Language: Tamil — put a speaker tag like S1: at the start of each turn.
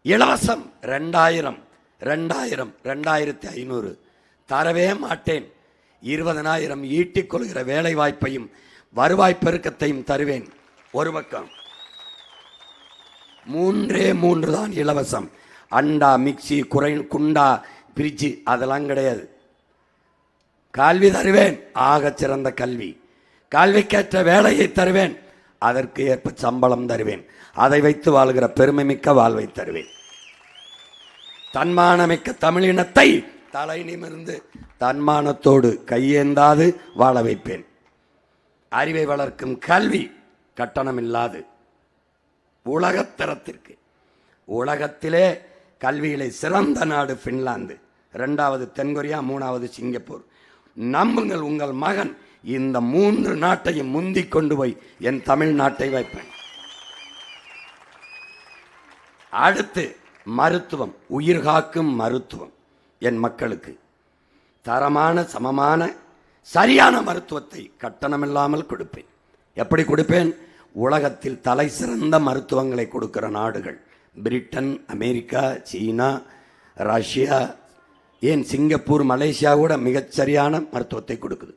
S1: இலவசம் 2000 2000 2500 தரவே மாட்டேன். 20,000 ஈட்டிக் கொள்கிற வேலை வாய்ப்பையும் வருவாய் பெருக்கத்தையும் தருவேன். ஒரு பக்கம் 3 தான் இலவசம். அண்டா, மிக்சி, குண்டா, பிரிட்ஜு அதெல்லாம் கிடையாது. கல்வி தருவேன், ஆகச் சிறந்த கல்வி. கல்விக்கேற்ற வேலையை தருவேன், அதற்கு ஏற்ப சம்பளம் தருவேன். அதை வைத்து வாழ்கிற பெருமை மிக்க வாழ்வை தருவேன். தன்மானமிக்க தமிழினத்தை தலை நிமிர்ந்து தன்மானத்தோடு கையேந்தாது வாழ வைப்பேன். அறிவை வளர்க்கும் கல்வி கட்டணமில்லாது உலகத்தரத்திற்கு. உலகத்திலே கல்வியிலே சிறந்த நாடு பின்லாந்து, 2வது தென்கொரியா, 3வது சிங்கப்பூர். நம்புங்கள், உங்கள் மகன் இந்த 3 நாட்டையும் முந்திக் கொண்டு போய் என் தமிழ்நாட்டை வைப்பேன். அடுத்து மருத்துவம், உயிர் காக்கும் மருத்துவம். என் மக்களுக்கு தரமான, சமமான, சரியான மருத்துவத்தை கட்டணமில்லாமல் கொடுப்பேன். எப்படி கொடுப்பேன்? உலகத்தில் தலை சிறந்த மருத்துவங்களை கொடுக்கிற நாடுகள் பிரிட்டன், அமெரிக்கா, சீனா, ரஷ்யா, ஏன் சிங்கப்பூர், மலேசியா கூட மிகச்சரியான மருத்துவத்தை கொடுக்குது.